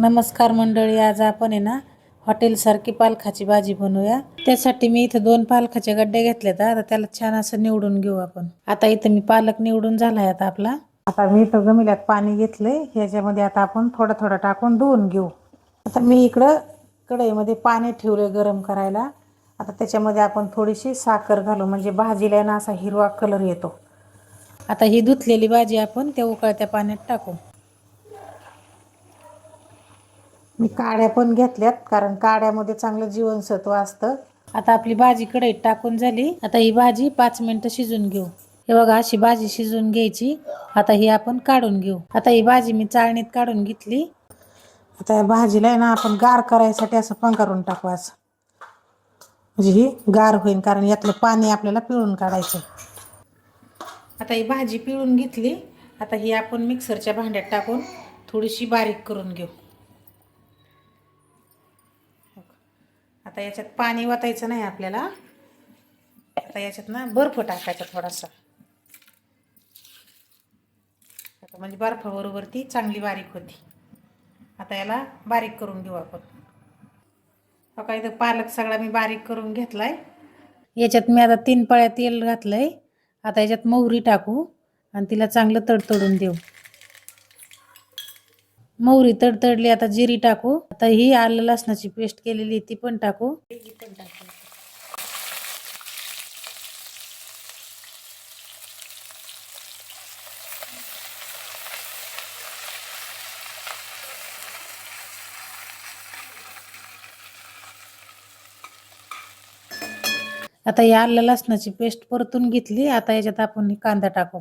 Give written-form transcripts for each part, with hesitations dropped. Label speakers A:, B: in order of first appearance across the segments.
A: नमस्कार मंडळी, आज आपण आहे ना हॉटेलसारखी पालकाची भाजी बनवूया। त्यासाठी मी इथे 2 पालकाचे गड्डे घेतलेत। आता त्याला छान असं निवडून घेऊ आपण। आता इथे मी पालक निवडून झालाय आता आपला। आता मी इथं गमिल्यात पाणी घेतलंय, ह्याच्यामध्ये आता आपण थोडं थोडं टाकून धुवून घेऊ। आता मी इकडं कढईमध्ये पाणी ठेवलंय गरम करायला। आता त्याच्यामध्ये आपण थोडीशी साखर घालू, म्हणजे भाजीला ना असा हिरवा कलर येतो। आता ही धुतलेली भाजी आपण त्या उकळत्या पाण्यात टाकू। मी काड्या पण घेतल्यात, कारण काड्यामध्ये चांगलं जीवनसत्व असतं। आता आपली भाजी कढईत टाकून झाली। आता ही भाजी 5 मिनिटं शिजून घेऊ। हे बघा, अशी भाजी शिजून घ्यायची। आता ही आपण काढून घेऊ। आता ही भाजी मी चाळणीत काढून घेतली। आता या भाजीला ना आपण गार करायसाठी असं पंगारून टाकू, असं म्हणजे ही गार होईल, कारण यातलं पाणी आपल्याला पिळून काढायचं। आता ही भाजी पिळून घेतली। आता ही आपण मिक्सरच्या भांड्यात टाकून थोडीशी बारीक करून घेऊ। आता याच्यात पाणी वतायचं नाही आपल्याला। आता याच्यात ना बर्फ टाकायचा थोडासा, म्हणजे बर्फाबरोबर ती चांगली बारीक होती। आता याला बारीक करून घेऊ आपण। बघा, इथं पालक सगळा मी बारीक करून घेतलाय। याच्यात मी आता 3 पळ्या तेल घातलंय। आता याच्यात मोहरी टाकू आणि तिला चांगलं तडतडून देऊ। मोहरी तडतडली, आता जिरी टाकू। आता ही आलं लसणाची पेस्ट केलेली ती पण टाकू। आता ही आलं लसणाची पेस्ट परतून घेतली। आता याच्यात आपण कांदा टाकू।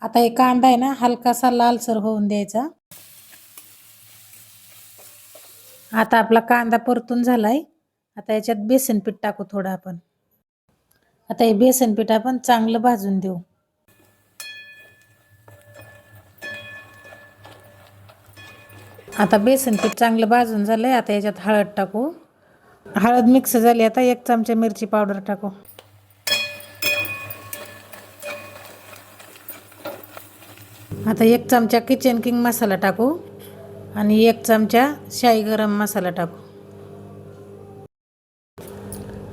A: आता हे कांदा आहे ना हलकासा लालसर होऊन द्यायचा। आता आपला कांदा परतून झालाय। आता याच्यात बेसन पीठ टाकू थोडं आपण। आता हे बेसन पीठ आपण चांगलं भाजून देऊ। आता बेसन पीठ चांगलं भाजून झालंय। आता याच्यात हळद टाकू। हळद मिक्स झाली। आता 1 चमचा मिरची पावडर टाकू। आता 1 चमचा किचन किंग मसाला टाकू आणि 1 चमचा शाही गरम मसाला टाकू।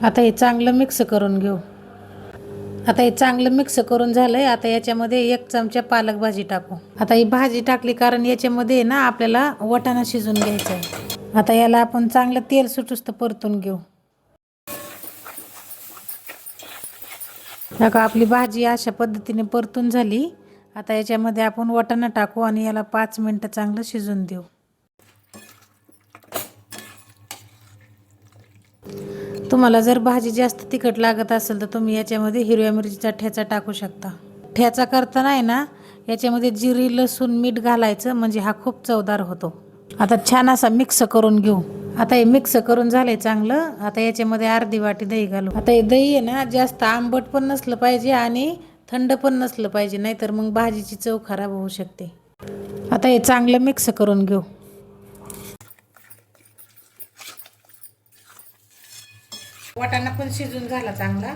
A: आता हे चांगलं मिक्स करून घेऊ। आता हे चांगलं मिक्स करून झालंय। आता याच्यामध्ये 1 चमचा पालक भाजी टाकू। आता ही भाजी टाकली कारण याच्यामध्ये ना आपल्याला वाटाणा शिजून घ्यायचा आहे। आता याला आपण चांगलं तेल सुटुस्त परतून घेऊ। बघा, आपली भाजी अशा पद्धतीने परतून झाली। आता याच्यामध्ये आपण वाटाणा टाकू आणि याला 5 मिनिटं चांगलं शिजून देऊ। तुम्हाला जर भाजी जास्त तिखट लागत असेल तर तुम्ही याच्यामध्ये हिरव्या मिरचीचा ठेचा टाकू शकता। ठेचा करताना आहे ना याच्यामध्ये जिरी लसूण मीठ घालायचं, म्हणजे हा खूप चवदार होतो। आता छान असा मिक्स करून घेऊ। आता हे मिक्स करून झालंय चांगलं। आता याच्यामध्ये अर्धी वाटी दही घालू। आता हे दही आहे ना जास्त आंबट पण नसलं पाहिजे आणि थंड पण नसलं पाहिजे, नाहीतर मग भाजीची चव खराब होऊ शकते। आता हे चांगलं मिक्स करून घेऊ। वाटाणा पण शिजून झाला चांगला।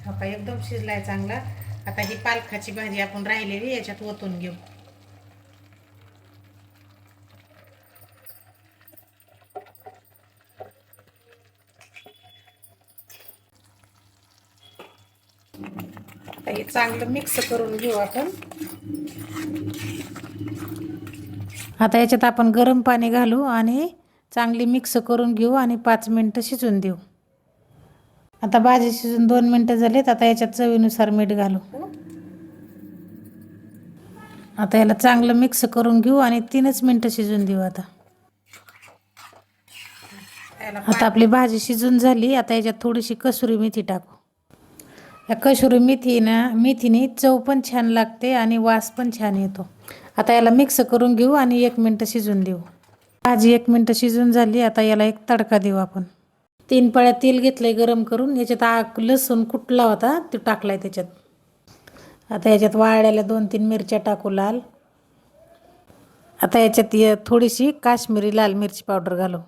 A: हो का, एकदम शिजलाय चांगला। आता ही पालकाची भाजी आपण राहिलेली याच्यात ओतून घेऊ। आता हे चांगलं मिक्स करून घेऊ आपण। आता याच्यात आपण गरम पाणी घालू आणि चांगली मिक्स करून घेऊ आणि 5 मिनिटं शिजून देऊ। आता भाजी शिजून 2 मिनिटं झालीत। आता याच्यात चवीनुसार मीठ घालू। आता याला चांगलं मिक्स करून घेऊ आणि 3च मिनिटं शिजून देऊ। आता आपली भाजी शिजून झाली। आता याच्यात थोडीशी कसुरी मेथी टाकू। या कसुरी मेथीने चव पण छान लागते आणि वास पण छान येतो। आता याला मिक्स करून घेऊ आणि 1 मिनिट शिजून देऊ। भाजी 1 मिनिट शिजून झाली। आता याला एक तडका देऊ आपण। 3 पळ्या तेल घेतलंय गरम करून। याच्यात लसूण कुटला होता तो टाकलाय त्याच्यात। आता याच्यात वाळलेल्या 2-3 मिरच्या टाकू लाल। आता याच्यात थोडीशी काश्मीरी लाल मिरची पावडर घालू।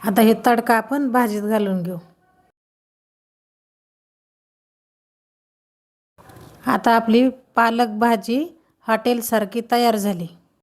A: आता हे तडका आपण भाजीत घालून घेऊ। आता आपली पालक भाजी हॉटेलसारखी तयार झाली.